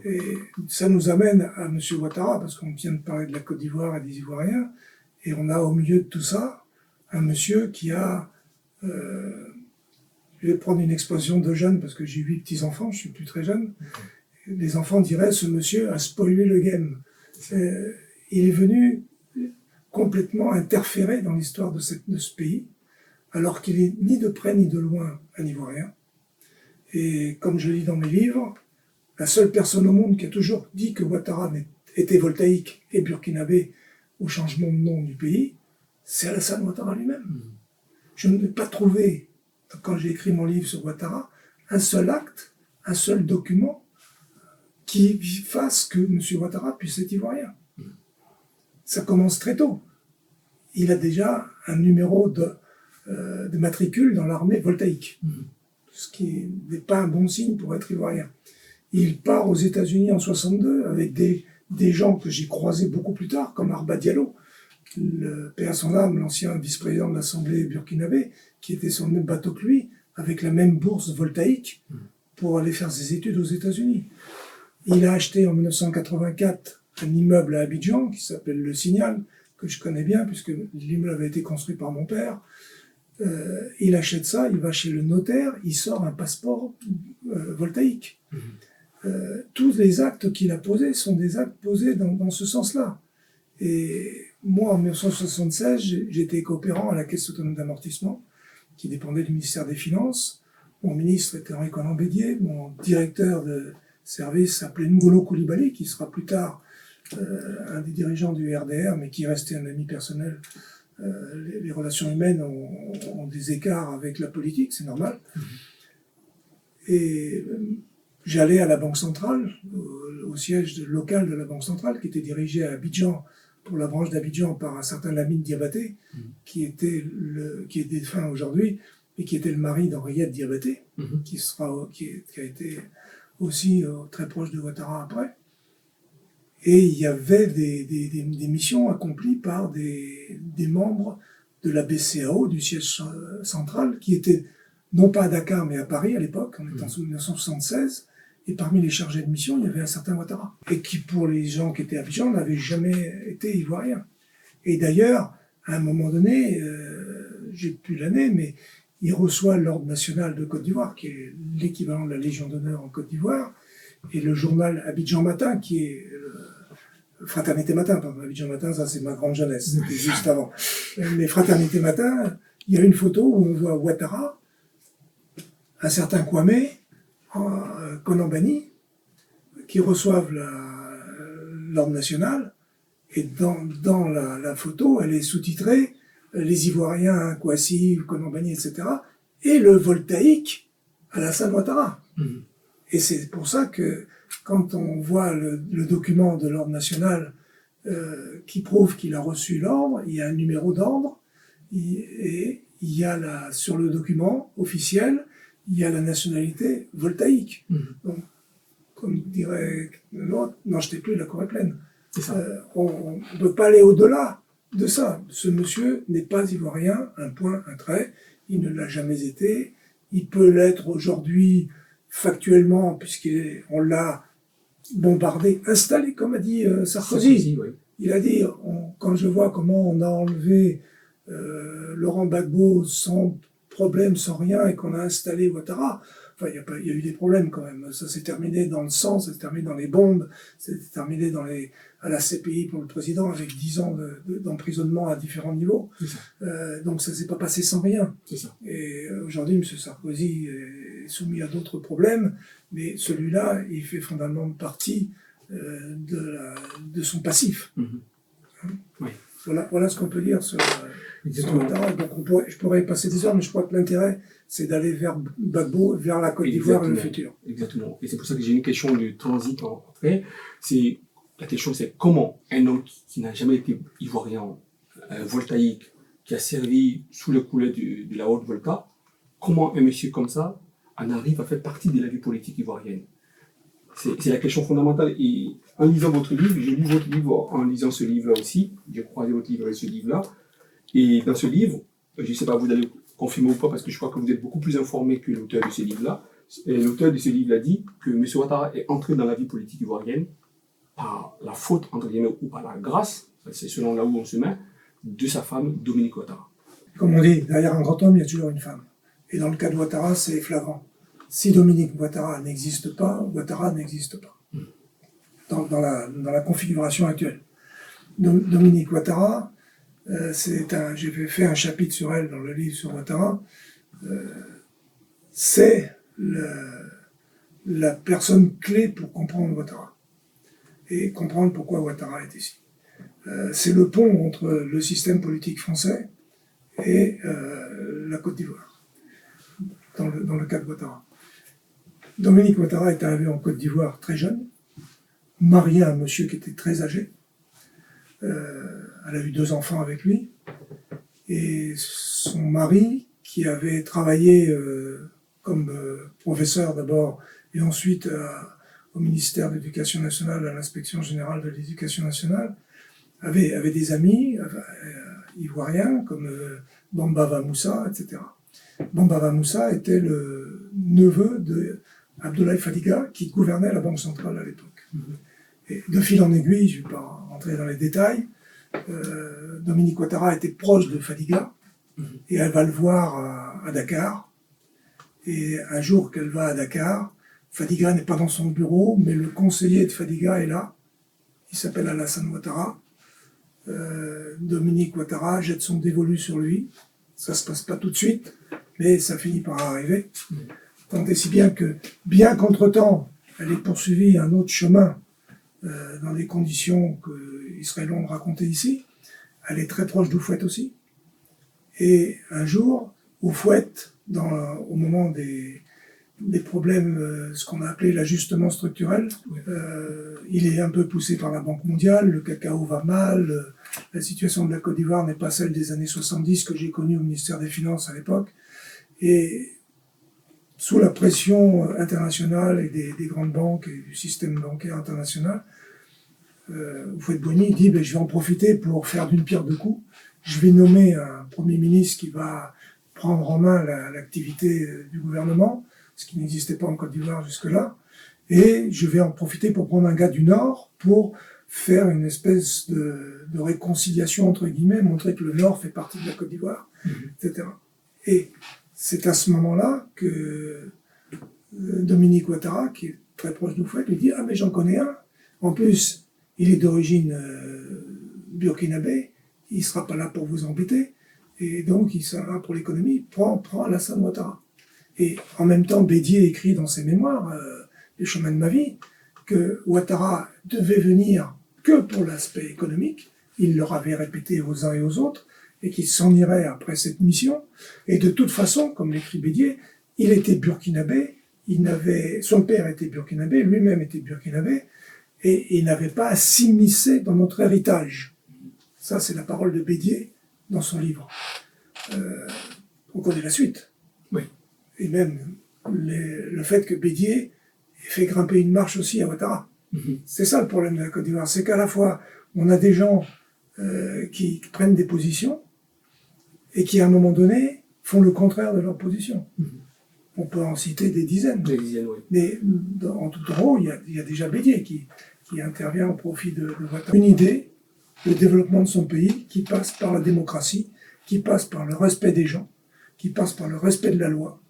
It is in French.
Et ça nous amène à M. Ouattara, parce qu'on vient de parler de la Côte d'Ivoire et des Ivoiriens, et on a au milieu de tout ça un monsieur qui a... je vais prendre une expression de jeune, parce que j'ai 8 petits-enfants, je suis plus très jeune. Les enfants diraient, ce monsieur a spoilé le game. Il est venu complètement interférer dans l'histoire de ce pays, alors qu'il est ni de près ni de loin un Ivoirien. Et comme je lis dans mes livres, la seule personne au monde qui a toujours dit que Ouattara était voltaïque et burkinabé au changement de nom du pays, c'est Alassane Ouattara lui-même. Je n'ai pas trouvé, quand j'ai écrit mon livre sur Ouattara, un seul acte, un seul document qui fasse que M. Ouattara puisse être ivoirien. Ça commence très tôt. Il a déjà un numéro de matricule dans l'armée voltaïque, ce qui n'est pas un bon signe pour être ivoirien. Il part aux États-Unis en 62 avec des gens que j'ai croisés beaucoup plus tard, comme Arba Diallo, le paix à son âme, l'ancien vice-président de l'Assemblée burkinabé, qui était sur le même bateau que lui, avec la même bourse voltaïque, pour aller faire ses études aux États-Unis. Il a acheté en 1984 un immeuble à Abidjan, qui s'appelle Le Signal, que je connais bien, puisque l'immeuble avait été construit par mon père. Il achète ça, il va chez le notaire, il sort un passeport voltaïque. Tous les actes qu'il a posés sont des actes posés dans ce sens-là. Et moi, en 1976, j'étais coopérant à la Caisse autonome d'amortissement, qui dépendait du ministère des Finances. Mon ministre était Henri Conan-Bédier, mon directeur de service s'appelait Ngolo Coulibaly, qui sera plus tard un des dirigeants du RDR, mais qui est resté un ami personnel. Les relations humaines ont des écarts avec la politique, c'est normal. Et j'allais à la Banque centrale, au siège local de la Banque centrale, qui était dirigé à Abidjan, pour la branche d'Abidjan, par un certain Lamine Diabaté, qui est défunt aujourd'hui, et qui était le mari d'Henriette Diabaté, qui a été aussi très proche de Ouattara après. Et il y avait des missions accomplies par des membres de la BCAO, du siège central, qui étaient non pas à Dakar, mais à Paris à l'époque, on était en 1976, et parmi les chargés de mission, il y avait un certain Ouattara, et qui, pour les gens qui étaient à Abidjan, n'avait jamais été ivoirien. Et d'ailleurs, à un moment donné, j'ai plus l'année, mais il reçoit l'Ordre national de Côte d'Ivoire, qui est l'équivalent de la Légion d'honneur en Côte d'Ivoire, et le journal Abidjan Matin, qui est Fraternité Matin, pardon, Abidjan Matin, ça c'est ma grande jeunesse, c'était juste avant. Mais Fraternité Matin, il y a une photo où on voit Ouattara, un certain Kwame, Konambani, qui reçoivent l'Ordre national, et dans la photo, elle est sous-titrée les Ivoiriens, Kouassi, Konambani, etc., et le voltaïque Alassane Ouattara. Et c'est pour ça que quand on voit le document de l'Ordre national qui prouve qu'il a reçu l'ordre, il y a un numéro d'ordre, et il y a sur le document officiel, il y a la nationalité voltaïque. Donc, comme dirait l'autre, n'en jetez plus, la cour est pleine. On ne peut pas aller au-delà de ça. Ce monsieur n'est pas ivoirien, un point, un trait, il ne l'a jamais été, il peut l'être aujourd'hui factuellement, puisqu'on l'a bombardé, installé, comme a dit Sarkozy. Oui. Il a dit, quand je vois comment on a enlevé Laurent Gbagbo sans problème, sans rien, et qu'on a installé Ouattara, enfin, il y a eu des problèmes quand même. Ça s'est terminé dans le sang, ça s'est terminé dans les bombes, ça s'est terminé à la CPI pour le président, avec 10 ans d'emprisonnement à différents niveaux. Donc ça s'est pas passé sans rien. Et aujourd'hui, M. Sarkozy est soumis à d'autres problèmes, mais celui-là, il fait fondamentalement partie de son passif. Oui. Voilà ce qu'on peut dire sur Ouattara. Donc je pourrais passer des heures, mais je crois que l'intérêt, c'est d'aller vers Gbagbo, vers la Côte d'Ivoire et le futur. Exactement. Et c'est pour ça que j'ai une question de transit après. La question, c'est comment un homme qui n'a jamais été ivoirien, voltaïque, qui a servi sous le coulet de la Haute-Volta, comment un monsieur comme ça en arrive à faire partie de la vie politique ivoirienne? C'est la question fondamentale. Et en lisant votre livre, j'ai lu votre livre en lisant ce livre-là aussi. J'ai croisé votre livre et ce livre-là. Et dans ce livre, je ne sais pas, vous allez confirmer ou pas, parce que je crois que vous êtes beaucoup plus informé que l'auteur de ce livre-là, Et l'auteur de ce livre a dit que M. Ouattara est entré dans la vie politique ivoirienne par la faute, entre guillemets, ou par la grâce, c'est selon là où on se met, de sa femme, Dominique Ouattara. Comme on dit, derrière un grand homme, il y a toujours une femme. Et dans le cas de Ouattara, c'est flagrant. Si Dominique Ouattara n'existe pas, Ouattara n'existe pas. Dans la configuration actuelle. Dominique Ouattara, j'ai fait un chapitre sur elle dans le livre sur Ouattara, c'est la personne clé pour comprendre Ouattara et comprendre pourquoi Ouattara est ici. C'est le pont entre le système politique français et la Côte d'Ivoire, dans le cas de Ouattara. Dominique Ouattara est arrivé en Côte d'Ivoire très jeune, marié à un monsieur qui était très âgé. Elle a eu 2 enfants avec lui. Et son mari, qui avait travaillé comme professeur d'abord, et ensuite au ministère de l'Éducation nationale, à l'inspection générale de l'Éducation nationale, avait des amis ivoiriens comme Bamba Moussa, etc. Bamba Moussa était le neveu de Abdoulaye Fadiga, qui gouvernait la Banque centrale à l'époque. Et de fil en aiguille, je ne vais pas rentrer dans les détails, Dominique Ouattara était proche de Fadiga, et elle va le voir à Dakar. Et un jour qu'elle va à Dakar, Fadiga n'est pas dans son bureau, mais le conseiller de Fadiga est là. Il s'appelle Alassane Ouattara. Dominique Ouattara jette son dévolu sur lui. Ça ne se passe pas tout de suite, mais ça finit par arriver. Tant et si bien que, bien qu'entre-temps, elle ait poursuivi un autre chemin dans des conditions qu'il serait long de raconter ici, elle est très proche d'Houphouët aussi. Et un jour, Houphouët, au moment des problèmes, ce qu'on a appelé l'ajustement structurel, il est un peu poussé par la Banque mondiale, le cacao va mal, la situation de la Côte d'Ivoire n'est pas celle des années 70 que j'ai connue au ministère des Finances à l'époque. Et sous la pression internationale et des grandes banques et du système bancaire international, Houphouët-Boigny dit je vais en profiter pour faire d'une pierre deux coups. Je vais nommer un Premier ministre qui va prendre en main l'activité du gouvernement, ce qui n'existait pas en Côte d'Ivoire jusque-là, et je vais en profiter pour prendre un gars du Nord pour faire une espèce de réconciliation, entre guillemets, montrer que le Nord fait partie de la Côte d'Ivoire, etc. Et c'est à ce moment-là que Dominique Ouattara, qui est très proche d'Houphouët, lui dit « Ah mais j'en connais un. En plus, il est d'origine burkinabé, il ne sera pas là pour vous embêter, et donc il sera là pour l'économie. Prends Alassane Ouattara. » Et en même temps, Bédier écrit dans ses mémoires, Les chemins de ma vie, que Ouattara devait venir que pour l'aspect économique. Il leur avait répété aux uns et aux autres, et qu'il s'en irait après cette mission. Et de toute façon, comme l'écrit Bédier, il était burkinabé, son père était burkinabé, lui-même était burkinabé, et il n'avait pas à s'immiscer dans notre héritage. Ça, c'est la parole de Bédier dans son livre. On connaît la suite. Oui. Et même le fait que Bédier ait fait grimper une marche aussi à Ouattara. C'est ça le problème de la Côte d'Ivoire, c'est qu'à la fois, on a des gens qui prennent des positions et qui, à un moment donné, font le contraire de leur position. On peut en citer des dizaines. Oui. Mais en tout en haut, il y a déjà Bédier qui intervient au profit de Ouattara. Une idée, le développement de son pays, qui passe par la démocratie, qui passe par le respect des gens, qui passe par le respect de la loi,